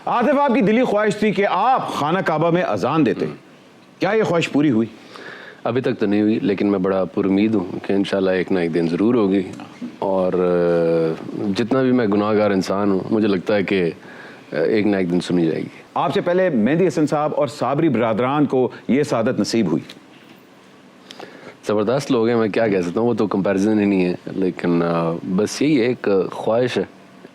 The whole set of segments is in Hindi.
आतिफ, आपकी दिली ख्वाहिश थी कि आप खाना काबा में अजान देते, क्या ये ख्वाहिश पूरी हुई? अभी तक तो नहीं हुई, लेकिन मैं बड़ा पुरुमीद हूँ कि इंशाल्लाह एक ना एक दिन ज़रूर होगी। और जितना भी मैं गुनाहगार इंसान हूँ, मुझे लगता है कि एक ना एक दिन सुनी जाएगी। आपसे पहले मेहदी हसन साहब और साबरी बरादरान को ये सादत नसीब हुई। ज़बरदस्त लोग हैं, मैं क्या कह सकता हूँ, वो तो कंपैरिजन ही नहीं है, लेकिन बस यही एक ख्वाहिश है।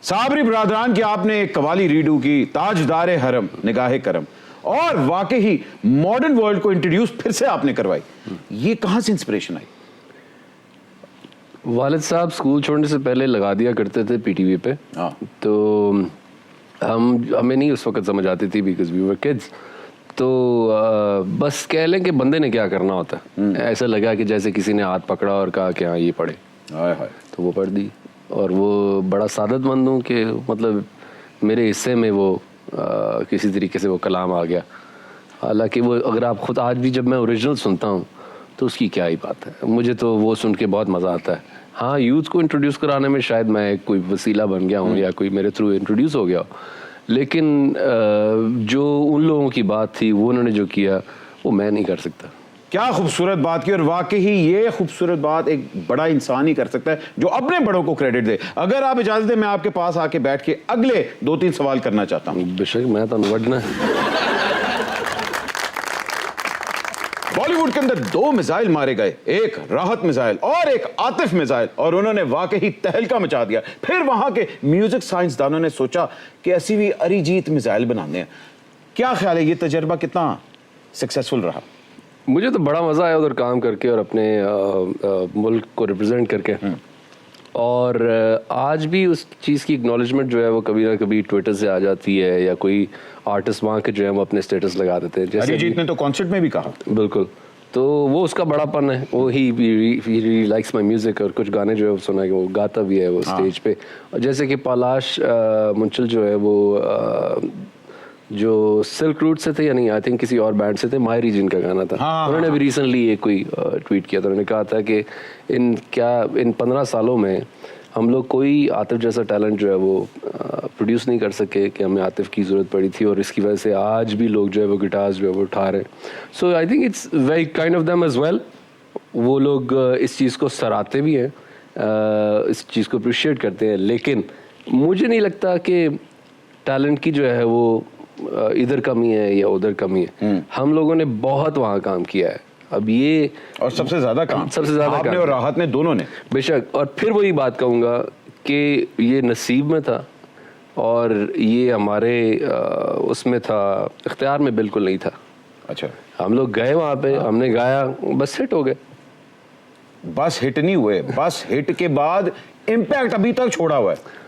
साबरी बरादरान की आपने एक कवाली रीडू की, ताजदारे हरम निगाहे करम, और वाकई ही मॉडर्न वर्ल्ड को इंट्रोड्यूस फिर से आपने करवाई। ये कहाँ से इंस्पिरेशन आई? वालिद साहब स्कूल छोड़ने से पहले लगा दिया करते थे पीटीवी पे, तो हमें नहीं उस वक्त समझ आती थी बिकॉज वी वर किड्स। तो बस कह लें कि बंदे ने क्या करना होता है, ऐसा लगा कि जैसे किसी ने हाथ पकड़ा और कहा कि हाँ ये पढ़े, तो वो पढ़ दी। और वो बड़ा सादतमंद हूँ कि मतलब मेरे हिस्से में वो किसी तरीके से वो कलाम आ गया। हालांकि वो अगर आप खुद आज भी जब मैं ओरिजिनल सुनता हूँ तो उसकी क्या ही बात है, मुझे तो वो सुन के बहुत मज़ा आता है। हाँ, यूथ को इंट्रोड्यूस कराने में शायद मैं कोई वसीला बन गया हूँ या कोई मेरे थ्रू इंट्रोड्यूस हो गया हो, लेकिन जो उन लोगों की बात थी, वो उन्होंने जो किया, वो मैं नहीं कर सकता। क्या खूबसूरत बात की, और वाकई ही ये खूबसूरत बात एक बड़ा इंसान ही कर सकता है जो अपने बड़ों को क्रेडिट दे। अगर आप इजाजत दें, मैं आपके पास आके बैठ के अगले 2-3 सवाल करना चाहता हूँ। बेशक, मैं तो वडना। बॉलीवुड के अंदर 2 मिसाइल मारे गए, एक राहत मिसाइल और एक आतिफ मिसाइल, और उन्होंने वाकई ही तहलका मचा दिया। फिर वहां के म्यूजिक साइंसदानों ने सोचा कि ऐसी भी अरिजीत मिसाइल बनाने हैं। क्या ख्याल है, ये तजर्बा कितना सक्सेसफुल रहा? मुझे तो बड़ा मज़ा आया उधर काम करके और अपने मुल्क को रिप्रेजेंट करके। और आज भी उस चीज़ की एक्नॉलेजमेंट जो है वो कभी ना कभी ट्विटर से आ जाती है, या कोई आर्टिस्ट वहाँ के जो है वो अपने स्टेटस लगा देते हैं। जैसे अरिजीत ने तो कॉन्सर्ट में भी कहा। बिल्कुल, तो वो उसका बड़ापन है, वो ही लाइक्स माई म्यूज़िक, और कुछ गाने जो है वो सुना है कि वो गाता भी है वो स्टेज पे। और जैसे कि पलाश मुंचल जो है वो जो सिल्क रूट से थे, या नहीं, आई थिंक किसी और बैंड से थे, माई रीजन का गाना था। उन्होंने भी रिसेंटली एक कोई ट्वीट किया था, उन्होंने कहा था कि इन 15 सालों में हम लोग कोई आतिफ जैसा टैलेंट जो है वो प्रोड्यूस नहीं कर सके, कि हमें आतिफ की ज़रूरत पड़ी थी, और इसकी वजह से आज भी लोग जो है वो गिटार्स जो है वो उठा रहे हैं। So I think it's very kind of them as well. वो लोग इस चीज़ को सराहते भी हैं, इस चीज़ को अप्रिशिएट करते हैं, लेकिन मुझे नहीं लगता कि टैलेंट की जो है वो इधर कमी है या उधर कमी है। हम लोगों ने बहुत वहाँ काम किया है, अब ये और सबसे ज्यादा आपने और राहत ने, दोनों ने। बेशक, और फिर वही बात कहूँगा कि ये नसीब में था, और ये हमारे उसमें था, इख्तियार में बिल्कुल नहीं था। अच्छा, हम लोग गए वहाँ पे, हमने गाया, बस हिट हो गए। बस हिट नहीं हुए, बस हिट के बाद इम्पैक्ट अभी तक छोड़ा हुआ है।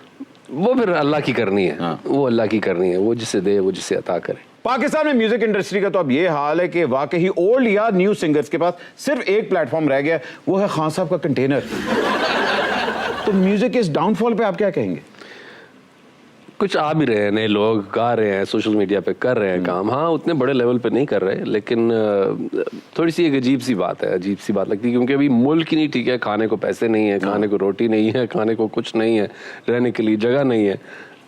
वो फिर अल्लाह की करनी है। वो अल्लाह की करनी है, वो जिसे दे वो जिसे अता करे। पाकिस्तान में म्यूजिक इंडस्ट्री का तो अब ये हाल है कि वाकई ही ओल्ड या न्यू सिंगर्स के पास सिर्फ एक प्लेटफॉर्म रह गया, वो है खान साहब का कंटेनर। तो म्यूजिक के इस डाउनफॉल पे आप क्या कहेंगे? कुछ आ भी रहे हैं, नए लोग गा रहे हैं, सोशल मीडिया पे कर रहे हैं काम। हाँ, उतने बड़े लेवल पे नहीं कर रहे, लेकिन थोड़ी सी एक अजीब सी बात है, अजीब सी बात लगती है, क्योंकि अभी मुल्क ही नहीं ठीक है, खाने को पैसे नहीं है, खाने को रोटी नहीं है, खाने को कुछ नहीं है, रहने के लिए जगह नहीं है,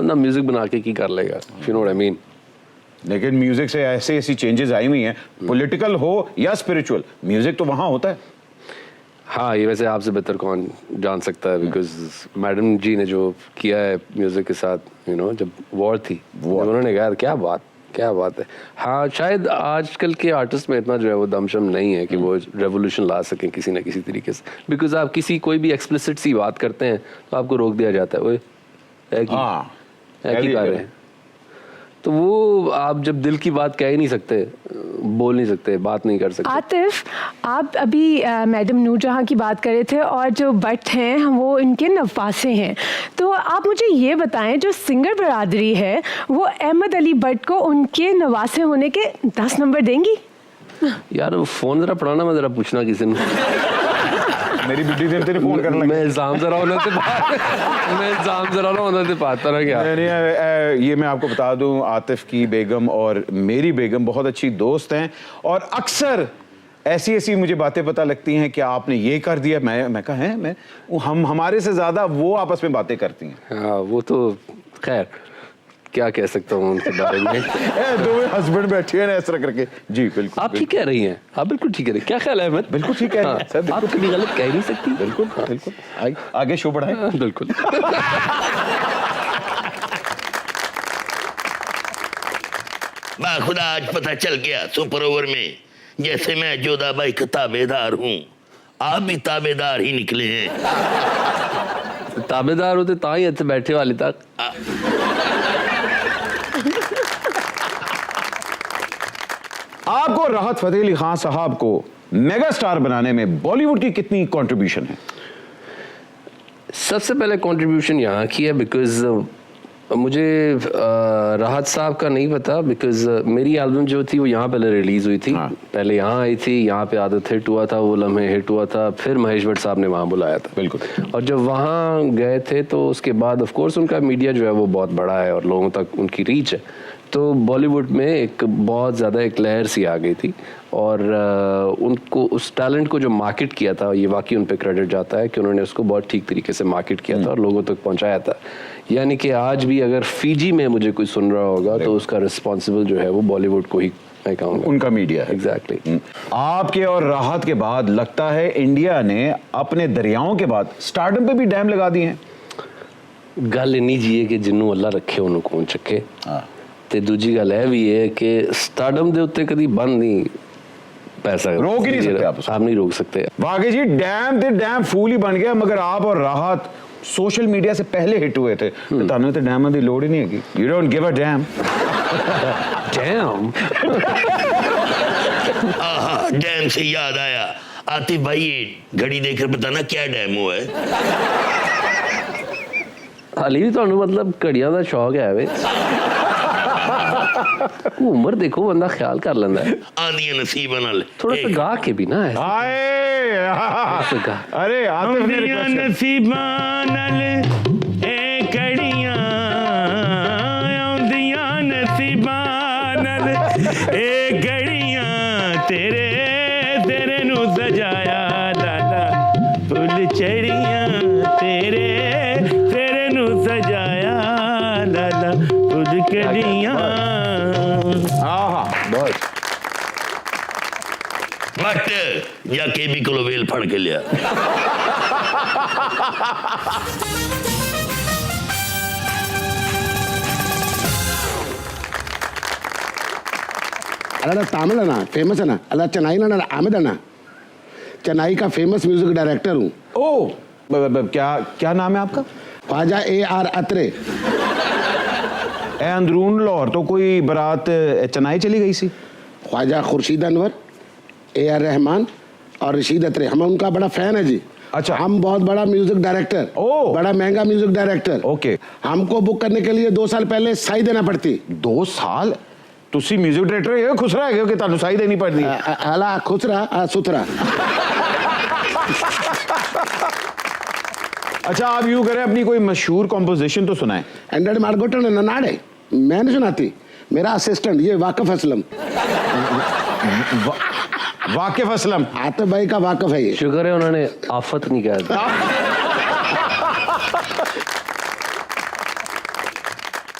बंदा म्यूजिक बना के की कर लेगा, you know what I mean. लेकिन म्यूजिक से ऐसी चेंजेस आई हुई हैं, पॉलिटिकल हो या स्पिरिचुअल, म्यूजिक तो वहां होता है। हाँ, ये वैसे आपसे बेहतर कौन जान सकता है, बिकॉज मैडम जी ने जो किया है म्यूजिक के साथ, यू नो, जब वॉर थी, उन्होंने कहा क्या बात है। हाँ, शायद आजकल के आर्टिस्ट में इतना जो है वो दमशम नहीं है कि वो रेवोल्यूशन ला सकें किसी ना किसी तरीके से, बिकॉज आप कोई भी एक्सप्लिसिट सी बात करते हैं तो आपको रोक दिया जाता है, वो है कि कर रहे हैं। तो वो आप जब दिल की बात कह ही नहीं सकते, बोल नहीं सकते, बात नहीं कर सकते। आतिफ, आप अभी मैडम नूरजहां की बात कर रहे थे, और जो भट्ट हैं वो इनके नवासे हैं, तो आप मुझे ये बताएं, जो सिंगर बरादरी है वो अहमद अली भट्ट को उनके नवासे होने के 10 नंबर देंगी? यार फोन जरा पढ़ाना, मैं जरा पूछना किसी ने। मेरी बिड्डी देर तेरे फोन करने लगी। मैं इल्जाम जरा होना से पाता रहा क्या। ये मैं आपको बता दूं, आतिफ की बेगम और मेरी बेगम बहुत अच्छी दोस्त हैं, और अक्सर ऐसी मुझे बातें पता लगती हैं कि आपने ये कर दिया, मैं कहा है, हम हमारे से ज्यादा वो आपस में बातें करती हैं। हाँ, वो तो खैर क्या कह सकता हूँ उनके बारे में। दो हस्बैंड बैठे हैं इस तरह करके। जी बिल्कुल, आप ठीक कह रही हैं, आप बिल्कुल ठीक कह रही हैं। क्या ख्याल है अहमद? बिल्कुल ठीक कह रही हैं, सर, बिल्कुल आप कभी गलत कह ही नहीं सकती। बिल्कुल बिल्कुल। आगे शो बढ़ाएं। बिल्कुल। खुदा आज पता चल गया सुपर ओवर में, जैसे मैं जोधाबाई का ताबेदार हूँ, आप भी ताबेदार ही निकले हैं। ताबेदार होते ता ही इतने बैठे वाले तक। आपको राहत फतेह अली खान साहब को मेगा स्टार बनाने में बॉलीवुड की कितनी कंट्रीब्यूशन है? सबसे पहले कंट्रीब्यूशन यहाँ की है बिकॉज मुझे राहत साहब का नहीं पता, बिकॉज मेरी एल्बम जो थी वो यहाँ पहले रिलीज हुई थी। हाँ। पहले यहाँ आई थी, यहाँ पे आदत हिट हुआ था, वो लम्हे हिट हुआ था, फिर महेश भट्ट साहब ने वहाँ बुलाया था। बिल्कुल। और जब वहाँ गए थे तो उसके बाद ऑफ कोर्स उनका मीडिया जो है वो बहुत बड़ा है और लोगों तक उनकी रीच है, तो बॉलीवुड में एक बहुत ज़्यादा एक लहर सी आ गई थी और उनको उस टैलेंट को जो मार्केट किया था, ये वाकई उन पे क्रेडिट जाता है कि उन्होंने उसको बहुत ठीक तरीके से मार्केट किया था और लोगों तक पहुंचाया था। यानी कि आज भी अगर फीजी में मुझे कोई सुन रहा होगा तो उसका रिस्पॉन्सिबल जो है वो बॉलीवुड को ही मैं कहूँगा, उनका मीडिया है। एग्जैक्टली। आपके और राहत के बाद लगता है इंडिया ने अपने दरियाओं के बाद स्टारडम पे भी डैम लगा दिए हैं। गल इन्नी जी है कि जिन्हों अल्लाह रखे उन्होंने कौन चुके। ਤੇ ਦੂਜੀ ਗੱਲ ਇਹ ਵੀ ਹੈ कि स्टारडम ਦੇ ਉੱਤੇ ਕਦੀ ਬੰਦ ਨਹੀਂ ਪੈ ਸਕਦਾ, रोक ही नहीं सकते आप उसको। आप नहीं रोक सकते। वाकई जी डैम ते डैम फूल ही बन गया, मगर आप और राहत सोशल मीडिया से पहले हिट हुए थे, तो ਤੁਹਾਨੂੰ ਤੇ ਡੈਮਾਂ ਦੀ ਲੋੜ ਹੀ नहीं है। You don't give a damn। Damn। Dam से याद आया, आतिफ भाई ये घड़ी देखकर बताना क्या डैम हुआ है। ਹਾਲੀ ਵੀ ਤੁਹਾਨੂੰ मतलब ਘੜੀਆਂ ਦਾ ਸ਼ੌਕ ਹੈ ਵੇ। उम्र देखो बंदा ख्याल कर लेंदा है। आंधियां नसीबा नाल थोड़ा सा गा के भी ना ऐसे। हाय अरे आतिफ ने आंधियां रिक्वेस्ट नसीबा नाल ए कड़ियां, आंधियां नसीबा नाल ए घड़ियां, तेरे तेरे नु सजाया लाला फुल चढ़ियां, तेरे तेरे नु सजाया लाला फुल कड़ियां। बहुत बट या केबी को वेल फड़ के लिया। अल्लाह तामिल है ना, फेमस है ना, अल्लाह चेन्नई ना आमिद है ना, चेन्नई का फेमस म्यूजिक डायरेक्टर हूँ। ओ क्या क्या नाम है आपका? ख्वाजा AR अत्रे। अंदरून लाहौर तो कोई बारात चेन्नई चली गई सी। ख्वाजा खुर्शीद अनवर, AR रहमान और रशीद अत्रे, हम उनका बड़ा फैन है जी। अच्छा। हम बहुत बड़ा म्यूजिक डायरेक्टर, ओह। बड़ा महंगा म्यूजिक डायरेक्टर। ओके। हमको बुक करने के लिए 2 साल पहले साई देना पड़ती। 2 साल तुसी म्यूजिक डायरेक्टर है, खुश रह गए कि तानु साई देनी पड़ती है। अला खुसरा सुथरा। अच्छा आप यूं करें, अपनी कोई मशहूर कॉम्पोजिशन तो सुनाएं। एंड्रॉइड मार्गोटन है नाड़े, मैं नहीं सुनाती, मेरा असिस्टेंट ये वाकिफ असलम। वाकिफ असलम। आतिफ भाई का वाकिफ है ये। शुक्र है उन्होंने आफत नहीं कहा था।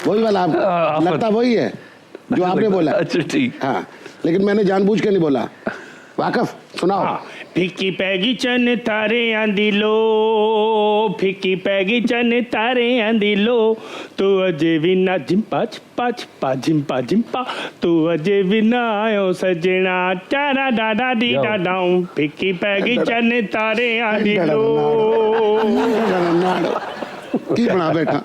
वही वाला आफत। आप लगता वही है जो आपने बोला। अच्छा ठीक। हाँ, लेकिन मैंने जानबूझ के नहीं बोला। वाकिफ सुनाओ। फिक्की पैगी चन तारे आंदी लो, फिक्की पैगी चन तारे आंदी लो, तू अजे भी ना झिम्पा छिपा छिपा झिम्पा झिम्पा, तू अजे भी ना आयो सजना, टारा डाडा डी डाडाऊं, फिक्की पैगी चन तारे आंदी लो। की बना बैठा।